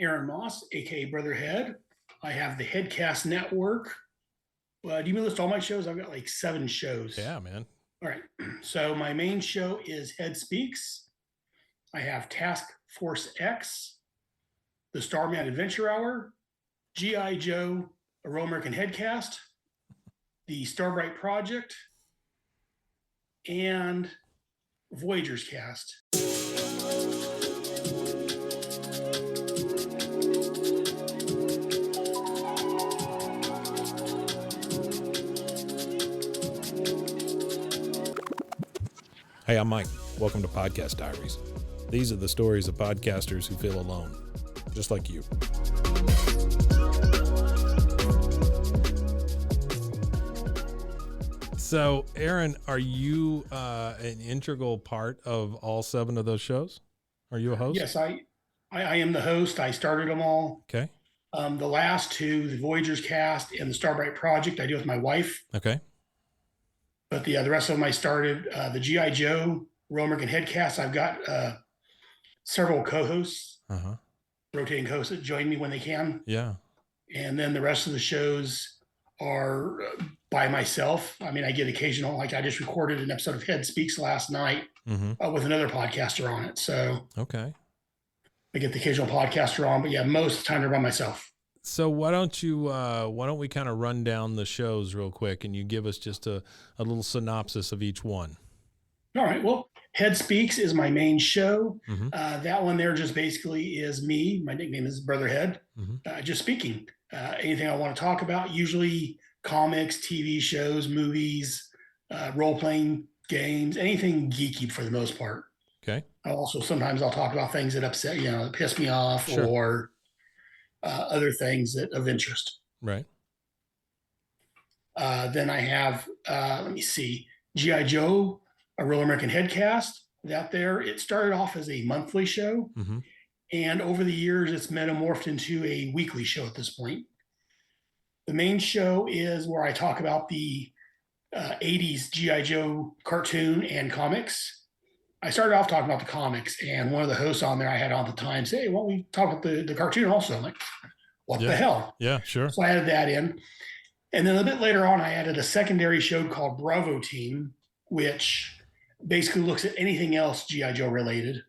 Aaron Moss, aka Brother Head. I have the Headcast Network. Do you list all my shows? I've got like 7 shows. Yeah, man. All right. So my main show is Head Speaks. I have Task Force X, the Starman Adventure Hour, G.I. Joe, a Real American Headcast, the Starbright Project, and Voyagers Cast. Hey, I'm Mike. Welcome to Podcast Diaries. These are the stories of podcasters who feel alone, just like you. So, Aaron, are you an integral part of all 7 of those shows? Are you a host? Yes, I am the host. I started them all. Okay. The last 2, the Voyagers Cast and the Starbright Project, I do with my wife. Okay. But the rest of them I started. The G.I. Joe, Real American Headcast, I've got several co-hosts, rotating hosts that join me when they can. Yeah. And then the rest of the shows are by myself. I mean, I get occasional, like I just recorded an episode of Head Speaks last night with another podcaster on it. So okay. I get the occasional podcaster on, but yeah, most of the time they're by myself. So why don't we kind of run down the shows real quick and you give us just a little synopsis of each one? All right. Well, Head Speaks is my main show. That one there just basically is me. My nickname is Brother Head. Just speaking. Anything I want to talk about, usually comics, TV shows, movies, role-playing games, anything geeky for the most part. Okay. Sometimes I'll talk about things that upset, that piss me off, sure. or other things that of interest. Right. Then I have, let me see, G.I. Joe, a Real American Headcast. It started off as a monthly show. And over the years, it's metamorphed into a weekly show at this point. The main show is where I talk about the 80s G.I. Joe cartoon and comics. I started off talking about the comics, and one of the hosts on there I had on at the time say, hey, why don't we talk about the cartoon also? I'm like, what the hell? Yeah, sure. So I added that in. And then a bit later on, I added a secondary show called Bravo Team, which basically looks at anything else G.I. Joe related.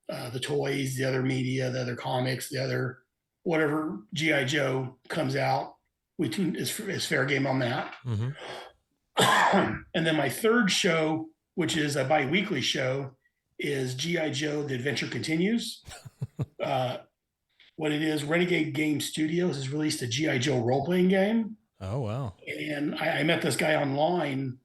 The toys, the other media, the other comics, the other whatever G.I. Joe comes out, is fair game on that. And then my third show, which is a bi-weekly show, is G.I. Joe, The Adventure Continues. What it is, Renegade Game Studios has released a G.I. Joe role-playing game. Oh, wow. And I met this guy online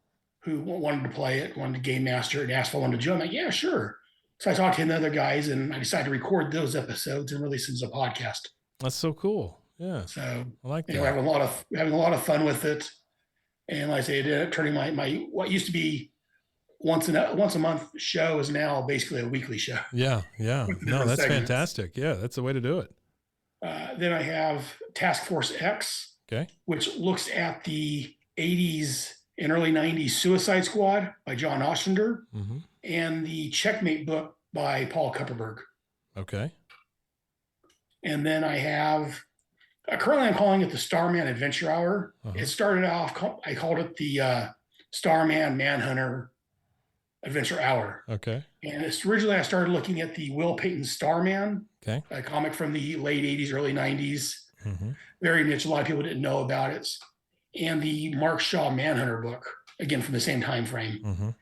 who wanted to play it, wanted to game master it, and asked if I wanted to join. I'm like, yeah, sure. So I talked to the other guys, and I decided to record those episodes and release them as a podcast. That's so cool. Yeah. So I like that. Having a lot of fun with it. And like I say, turning my what used to be once a month show is now basically a weekly show. Yeah. No, that's segments. Fantastic. Yeah, that's the way to do it. Then I have Task Force X, which looks at the 80s and early 90s Suicide Squad by John Ostrander and the Checkmate book by Paul Kupperberg. Okay. And then I have, currently I'm calling it the Starman Adventure Hour. It started off, I called it the Starman Manhunter Adventure Hour. Okay. And originally I started looking at the Will Payton Starman, a comic from the late 80s, early 90s. Very niche. A lot of people didn't know about it. And the Mark Shaw Manhunter book, again, from the same time frame.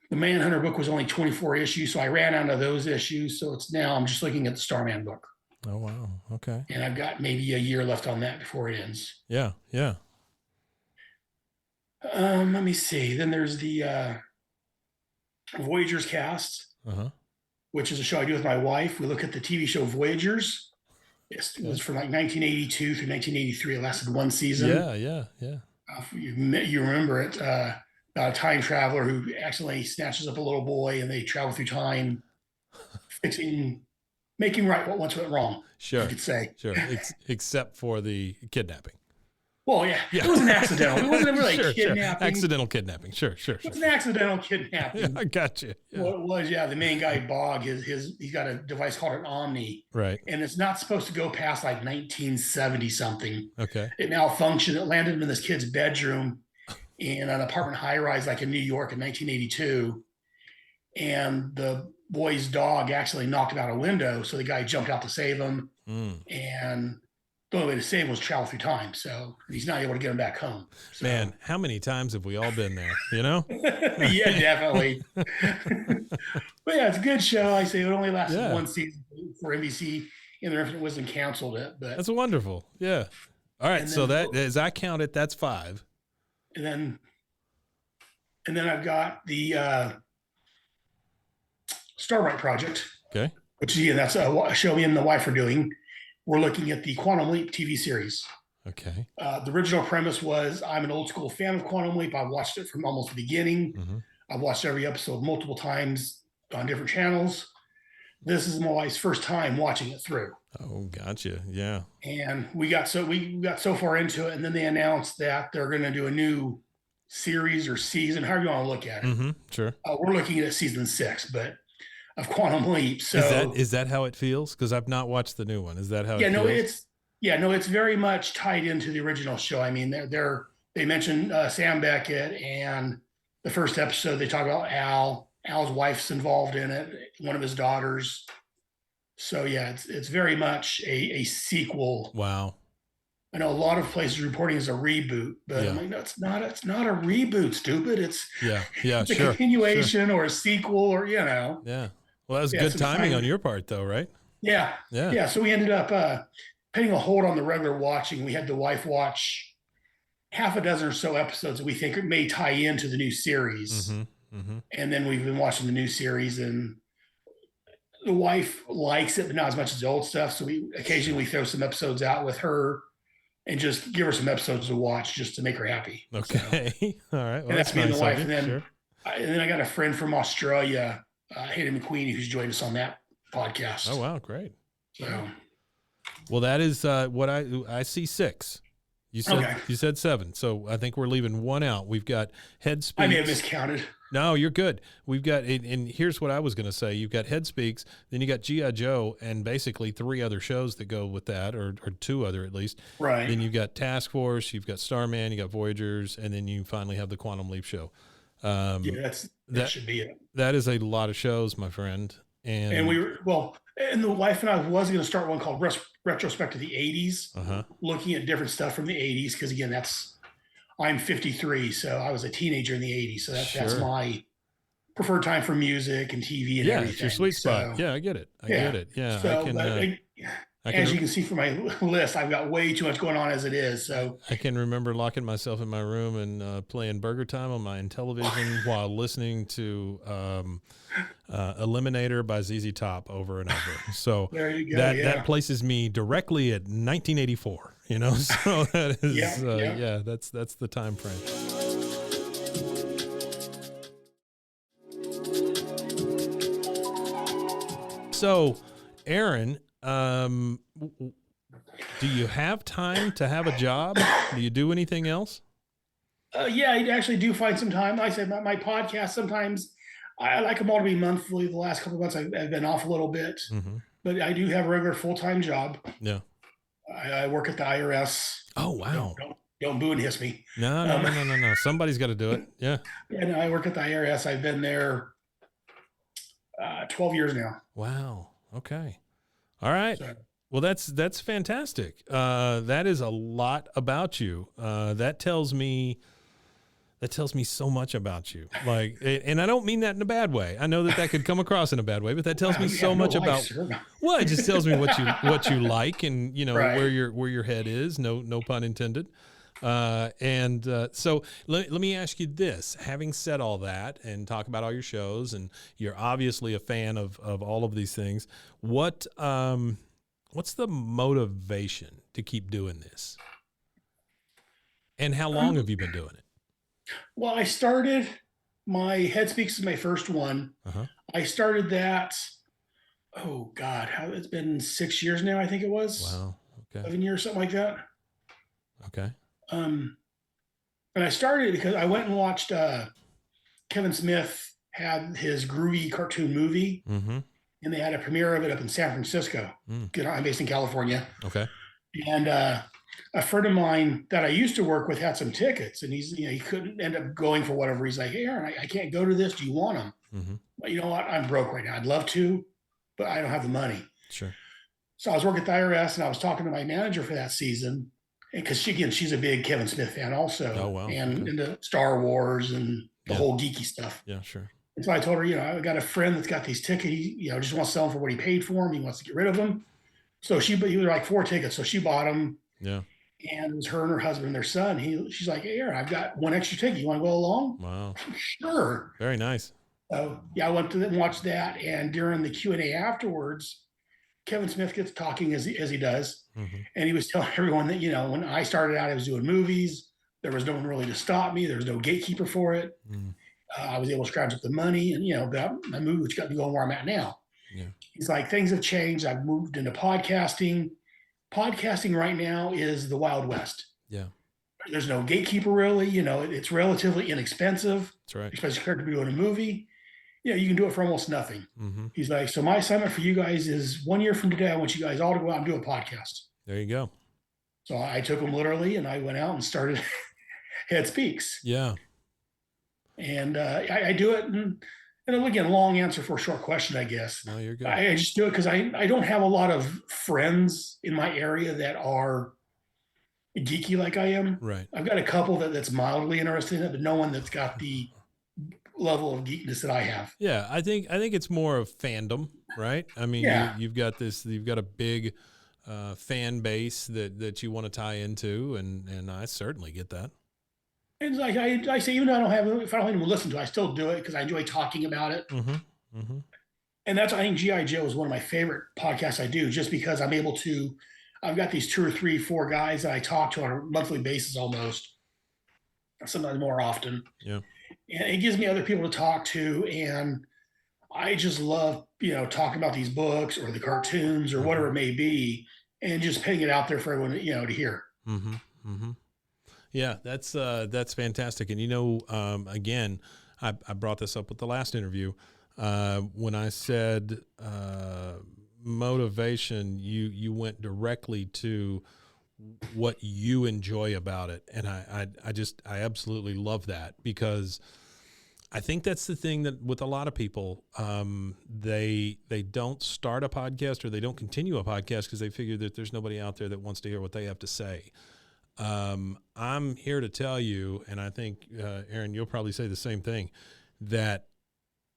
The Manhunter book was only 24 issues, so I ran out of those issues. So I'm just looking at the Starman book. Oh, wow. Okay. And I've got maybe a year left on that before it ends. Yeah. Let me see. Then there's the Voyagers Cast, which is a show I do with my wife. We look at the TV show Voyagers. It was from like 1982 through 1983. It lasted 1 season. Yeah. You remember it. About a time traveler who accidentally snatches up a little boy and they travel through time, making right what once went wrong. Sure. You could say. Sure. Except for the kidnapping. Well, yeah, it was an accidental. It wasn't really Sure. kidnapping. Accidental kidnapping. Sure. It was an accidental kidnapping. Yeah, I got you. Yeah. Well, it was, the main guy, Bog, he's got a device called an Omni. Right. And it's not supposed to go past like 1970 something. Okay. It malfunctioned. It landed in this kid's bedroom in an apartment high rise, like in New York in 1982. And the boy's dog actually knocked him out a window. So the guy jumped out to save him. And the only way to save him was travel through time. So he's not able to get him back home. So. Man, how many times have we all been there, you know? Yeah, definitely. But yeah, it's a good show. I say it only lasted one season for NBC, and their Infinite Wisdom canceled it. But that's wonderful. Yeah. All right. So that, as I count it, that's 5. And then I've got the Starbright Project. Okay. Which again, that's a show me and the wife are doing. We're looking at the Quantum Leap TV series. Okay. The original premise was I'm an old school fan of Quantum Leap. I've watched it from almost the beginning. I've watched every episode multiple times on different channels. This is my wife's first time watching it through. Oh, gotcha. Yeah. And we got so far into it, and then they announced that they're going to do a new series or season, however you want to look at it. Sure. We're looking at season 6, but of Quantum Leap. So is that how it feels? Because I've not watched the new one. Is that how? It feels? It's very much tied into the original show. I mean, they mentioned Sam Beckett, and the first episode they talk about Al. Al's wife's involved in it, one of his daughters. So yeah, it's very much a sequel. Wow. I know a lot of places reporting as a reboot, but I'm like, no, it's not. It's not a reboot, stupid. It's it's a continuation or a sequel, or Yeah. Well, that was good timing on your part, though, right? Yeah. So we ended up putting a hold on the regular watching. We had the wife watch half a dozen or so episodes that we think may tie into the new series. And then we've been watching the new series, and the wife likes it, but not as much as the old stuff. So we occasionally throw some episodes out with her and just give her some episodes to watch just to make her happy. Okay. So, all right. Well, and that's me and the wife. And then, sure. And then I got a friend from Australia, Hayden McQueen, who's joined us on that podcast. Oh, wow. Great. So, well, that is what I see 6. You said 7. So I think we're leaving 1 out. We've got Head Speaks. I may have miscounted. No, you're good. We've got, and here's what I was going to say. You've got Head Speaks, then you got G.I. Joe, and basically 3 other shows that go with that, or 2 other at least. Right. Then you've got Task Force, you've got Starman, you got Voyagers, and then you finally have the Quantum Leap show. That should be it. That is a lot of shows, my friend. And and the wife and I was going to start one called Retrospect to the 80s, looking at different stuff from the 80s, because again, I'm 53, so I was a teenager in the 80s, so that's my preferred time for music and TV and everything. It's your sweet spot. Yeah, I get it. I get it. Yeah, so, as you can see from my list, I've got way too much going on as it is. So I can remember locking myself in my room and playing Burger Time on my television while listening to Eliminator by ZZ Top over and over. So there you go. That places me directly at 1984. You know, so that is that's the time frame. So, Aaron, do you have time to have a job? Do you do anything else? Yeah, I actually do find some time. Like I said, my podcast, sometimes I like them all to be monthly. The last couple of months I've been off a little bit, but I do have a regular full-time job. Yeah. I work at the IRS. Oh, wow. Don't boo and hiss me. No. Somebody's got to do it. Yeah. Yeah, no, I work at the IRS. I've been there 12 years now. Wow. Okay. All right. Well, that's fantastic. That is a lot about you. That tells me so much about you. Like, and I don't mean that in a bad way. I know that could come across in a bad way, but that tells me so much about. Well, it just tells me what you like, and where your head is. No pun intended. So let me ask you this: having said all that and talk about all your shows, and you're obviously a fan of all of these things, what's the motivation to keep doing this? And how long have you been doing it? Well, I started my Head Speaks is my first one. I started that. Oh God, it's been 6 years now. I think it was. Wow. Okay. 7 years, something like that. Okay. Um, and I started because I went and watched Kevin Smith had his groovy cartoon movie, Mm-hmm. and they had a premiere of it up in San Francisco. Mm. I'm based in California, Okay. and a friend of mine that I used to work with had some tickets, and he couldn't end up going for whatever reason. Like, hey, Aaron, I can't go to this. Do you want them? Mm-hmm. But you know what? I'm broke right now. I'd love to, but I don't have the money. Sure. So I was working at the IRS, and I was talking to my manager for that season, because she's a big Kevin Smith fan Oh, also, wow. and Okay. into Star Wars and the Yeah. whole geeky stuff. Yeah, sure. And so I told her, I got a friend that's got these tickets. He, just wants to sell them for what he paid for them. He wants to get rid of them. So he was like 4 tickets. So she bought them, Yeah. and it was her and her husband and their son. She's like, hey, Aaron, I've got one extra ticket. You want to go along? Wow. Sure. Very nice. So yeah, I went to watch that. And during the Q&A afterwards, Kevin Smith gets talking as he does. Mm-hmm. And he was telling everyone that, when I started out, I was doing movies. There was no one really to stop me. There was no gatekeeper for it. Mm. I was able to scrounge up the money and, my move, which got me going where I'm at now. Yeah. He's like, things have changed. I've moved into podcasting. Podcasting right now is the Wild West. Yeah. There's no gatekeeper really. It's relatively inexpensive. That's right. Especially compared to doing a movie. You can do it for almost nothing. Mm-hmm. He's like, so my assignment for you guys is 1 year from today, I want you guys all to go out and do a podcast. There you go. So I took him literally, and I went out and started Head Speaks. Yeah. And I do it. And again, long answer for a short question, I guess. No, you're good. I just do it because I don't have a lot of friends in my area that are geeky like I am. Right. I've got a couple that's mildly interested in it, but no one that's got the level of geekness that I have. Yeah, I think it's more of fandom, right? I mean, Yeah. you've got a big fan base that you want to tie into, and I certainly get that. And like I say, even though if I don't even listen to it, I still do it because I enjoy talking about it. Mm-hmm. Mm-hmm. And I think G.I. Joe is one of my favorite podcasts I do, just because I've got these 2 or 3, 4 guys that I talk to on a monthly basis almost, sometimes more often. Yeah. And it gives me other people to talk to. And I just love, talking about these books or the cartoons or whatever it may be, and just putting it out there for everyone, to hear. Mm-hmm. Mm-hmm. Yeah, that's fantastic. And again, I brought this up with the last interview when I said motivation. You went directly to what you enjoy about it, and I absolutely love that, because I think that's the thing that with a lot of people, they don't start a podcast or they don't continue a podcast because they figure that there's nobody out there that wants to hear what they have to say. I'm here to tell you, and I think, Aaron, you'll probably say the same thing, that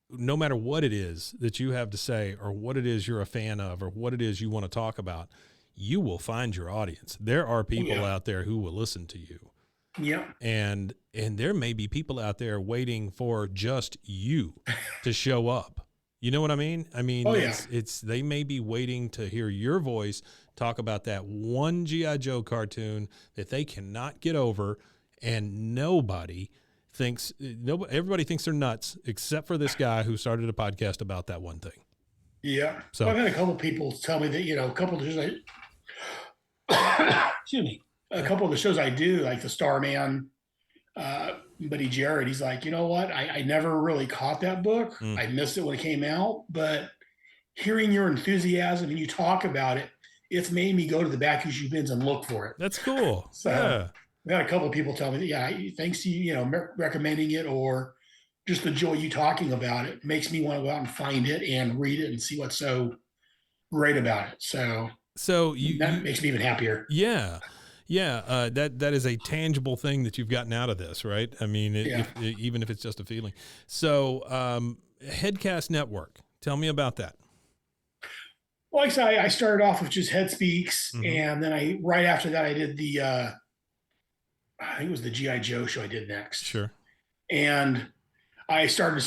no matter what it is that you have to say or what it is you're a fan of or what it is you want to talk about, you will find your audience. There are people out there who will listen to you. Yeah. And there may be people out there waiting for just you to show up. You know what I mean? I mean, they may be waiting to hear your voice talk about that one G.I. Joe cartoon that they cannot get over, and everybody thinks they're nuts except for this guy who started a podcast about that one thing. Yeah. So I've had a couple of people tell me that, a couple of the excuse me, a couple of the shows I do, like the Starman, Buddy Jared, he's like, you know what? I never really caught that book. I missed it when it came out, but hearing your enthusiasm and you talk about it, it's made me go to the back issue bins and look for it. That's cool. So I've had a couple of people tell me that, thanks to you, recommending it, or just the joy you talking about it makes me want to go out and find it and read it and see what's so great about it. So that makes me even happier. Yeah. Yeah. That is a tangible thing that you've gotten out of this, right? I mean, even if it's just a feeling. So, Headcast Network, tell me about that. Well, like I said, I started off with just Head Speaks, and then right after that, I did the, I think it was the G.I. Joe show I did next. Sure. And I started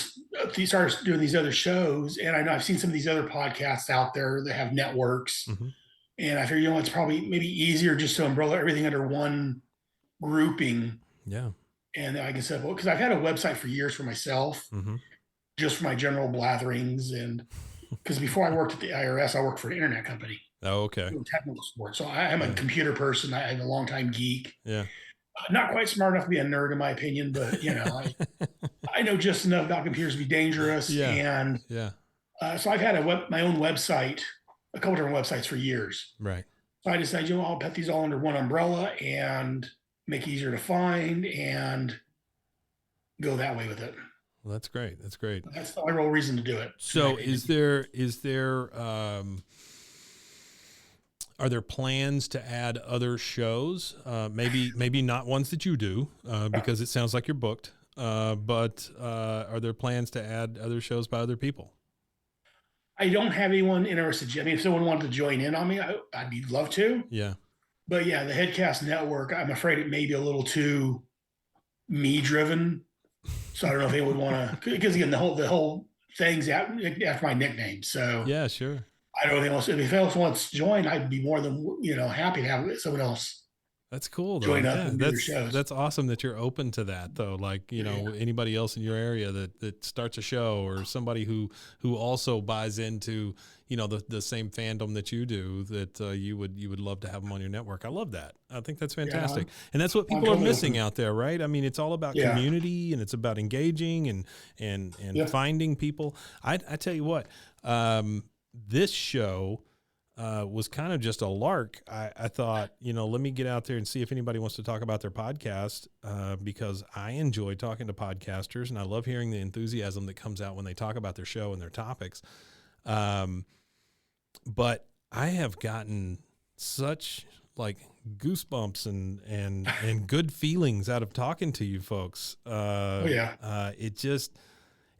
doing these other shows, and I know I've seen some of these other podcasts out there that have networks. And I figured, it's probably maybe easier just to umbrella everything under one grouping. Yeah. And I can say, because I've had a website for years for myself, just for my general blatherings. And because before I worked at the IRS, I worked for an internet company. Oh, okay. Technical support. So I'm a computer person. I'm a longtime geek. Yeah. Not quite smart enough to be a nerd, in my opinion, but I know just enough about computers to be dangerous. Yeah. And Yeah. so I've had my own website, a couple different websites for years. Right. So I decided, I'll put these all under one umbrella and make it easier to find and go that way with it. Well, that's great. That's great. That's the only real reason to do it. So is there, are there plans to add other shows? Maybe not ones that you do, because it sounds like you're booked. But are there plans to add other shows by other people? I don't have anyone interested. I mean, if someone wanted to join in on me, I'd love to. Yeah. But yeah, the Headcast Network, I'm afraid it may be a little too me driven. So I don't know if they would want to, because again, the whole thing's after my nickname. So yeah, sure. I don't know if anyone else wants to join, I'd be more than happy to have someone else. That's cool, though. Join up and do their shows. That's awesome that you're open to that, though. Like, anybody else in your area that starts a show, or somebody who also buys into, the same fandom that you do, that you would love to have them on your network. I love that. I think that's fantastic. And that's what people are missing out there, right? I mean, it's all about community, and it's about engaging and finding people. I tell you what, this show was kind of just a lark. I thought, let me get out there and see if anybody wants to talk about their podcast, because I enjoy talking to podcasters, and I love hearing the enthusiasm that comes out when they talk about their show and their topics. But I have gotten such goosebumps and good feelings out of talking to you folks.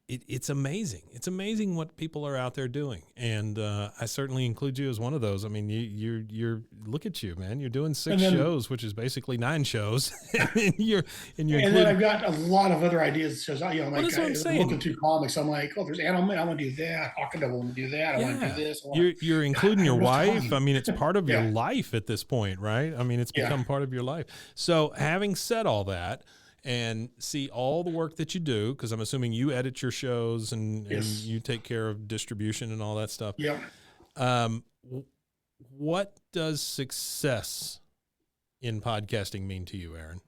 It's amazing. It's amazing what people are out there doing. And I certainly include you as one of those. I mean, you're look at you, man. You're doing 6 shows, which is basically 9 shows. and then I've got a lot of other ideas. So, I'm looking through comics. I'm like, there's anime. I want to do that. Hawk and Devil, I want to do that. I want to do this. You're including your wife. I mean, it's part of your life at this point, right? I mean, it's become part of your life. So having said all that, and see all the work that you do, because I'm assuming you edit your shows and you take care of distribution and all that stuff. Yeah. What does success in podcasting mean to you, Aaron?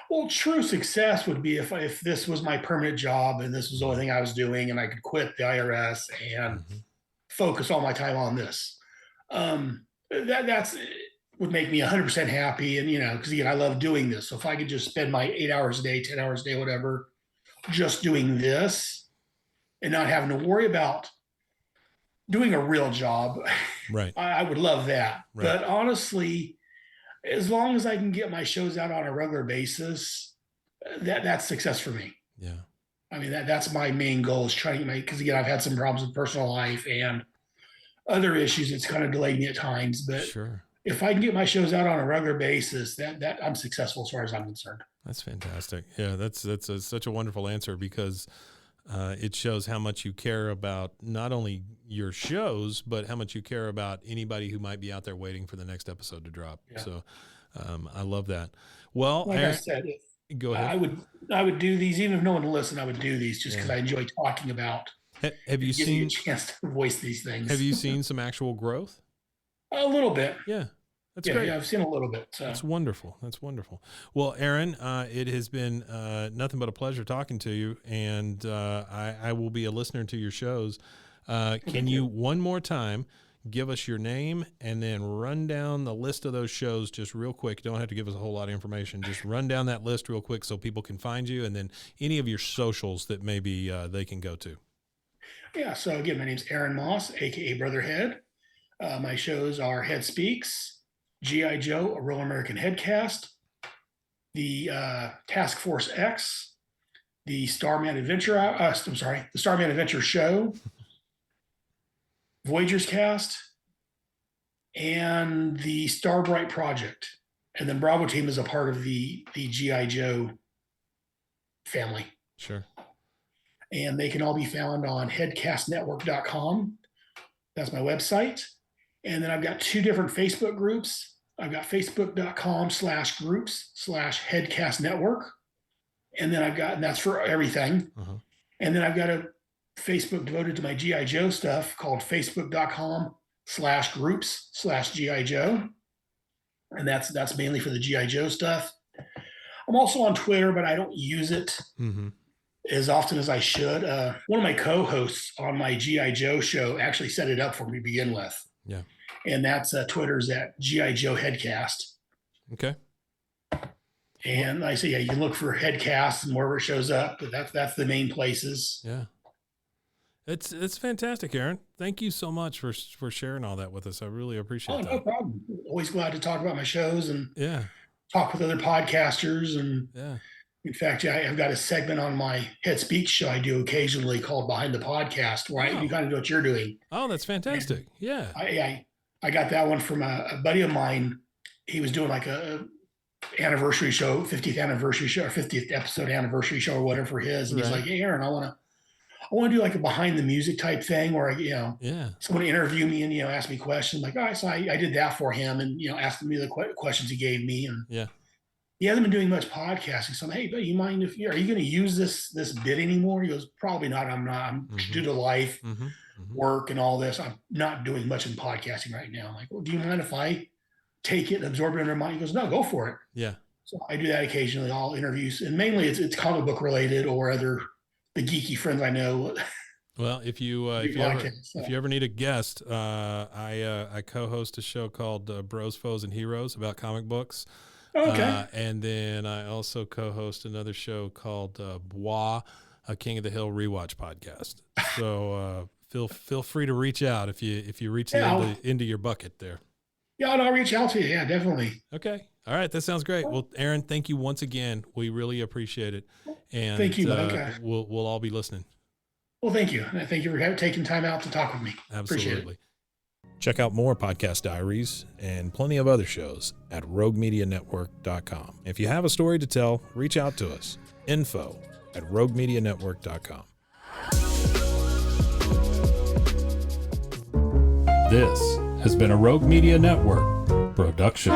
Well, true success would be if this was my permanent job and this was the only thing I was doing, and I could quit the IRS and focus all my time on this. That's would make me 100% happy. And, because again, I love doing this. So if I could just spend my 8 hours a day, 10 hours a day, whatever, just doing this and not having to worry about doing a real job, right? I would love that. Right. But honestly, as long as I can get my shows out on a regular basis, that's success for me. Yeah. I mean, that's my main goal, is trying to because again, I've had some problems with personal life and other issues. It's kind of delayed me at times, but sure. If I can get my shows out on a regular basis, that I'm successful as far as I'm concerned. That's fantastic. Yeah, that's such a wonderful answer, because it shows how much you care about not only your shows, but how much you care about anybody who might be out there waiting for the next episode to drop. Yeah. So I love that. Well, like I said, go ahead. I would do these even if no one would listen. I would do these just because I enjoy talking about. Have you seen a chance to voice these things? Have you seen some actual growth? A little bit. Yeah. That's great. Yeah, I've seen a little bit. So. That's wonderful. That's wonderful. Well, Aaron, it has been nothing but a pleasure talking to you, and I will be a listener to your shows. Can you one more time give us your name and then run down the list of those shows just real quick? You don't have to give us a whole lot of information. Just run down that list real quick so people can find you, and then any of your socials that maybe they can go to. Yeah. So again, my name's Aaron Moss, aka Brotherhead. My shows are Head Speaks, G.I. Joe, A Real American Headcast, the Task Force X, the Starman Adventure, the Starman Adventure Show, Voyager's Cast, and the Starbright Project. And then Bravo Team is a part of the G.I. Joe family. Sure. And they can all be found on headcastnetwork.com. That's my website. And then I've got 2 different Facebook groups. I've got facebook.com/groups/headcastnetwork. And then and that's for everything. Uh-huh. And then I've got a Facebook devoted to my G.I. Joe stuff called facebook.com/groups/G.I. Joe. and that's mainly for the GI Joe stuff. I'm also on Twitter, but I don't use it as often as I should. One of my co-hosts on my GI Joe show actually set it up for me to begin with. Yeah, and that's Twitter's at GI Joe Headcast. Okay. And I say, yeah, you can look for Headcast and wherever it shows up, but that's the main places. Yeah. It's fantastic, Aaron. Thank you so much for sharing all that with us. I really appreciate that. No problem. Always glad to talk about my shows and Yeah. talk with other podcasters. And Yeah. in fact, I've got a segment on my Head Speak show I do occasionally called Behind the Podcast, where you kind of do what you're doing. Oh, that's fantastic. And yeah. I got that one from a buddy of mine. He was doing like a anniversary show, 50th anniversary show, or 50th episode anniversary show or whatever for his. And he's like, hey, Aaron, I want to do like a behind the music type thing where someone interview me and, ask me questions. Like, all right. So I did that for him and, asked me the questions he gave me. And he hasn't been doing much podcasting. So I'm, hey, buddy, you mind are you going to use this bit anymore? He goes, probably not. I'm not. I'm due to life, work and all this. I'm not doing much in podcasting right now. I'm like, well, do you mind if I take it and absorb it under my mind? He goes, no, go for it. Yeah. So I do that occasionally, all interviews, and mainly it's comic book related or the geeky friends I know. Well, if you ever need a guest, I co-host a show called Bros, Foes, and Heroes about comic books. Okay. And then I also co-host another show called Bois, a King of the Hill rewatch podcast. So feel free to reach out if you reach into your bucket there. Yeah, I'll reach out to you. Yeah, definitely. Okay. All right. That sounds great. Well, Aaron, thank you once again. We really appreciate it. And thank you. Okay. We'll all be listening. Well, thank you. And thank you for taking time out to talk with me. Absolutely. Appreciate it. Check out more Podcast Diaries and plenty of other shows at roguemedianetwork.com. If you have a story to tell, reach out to us. info@roguemedianetwork.com. This has been a Rogue Media Network production.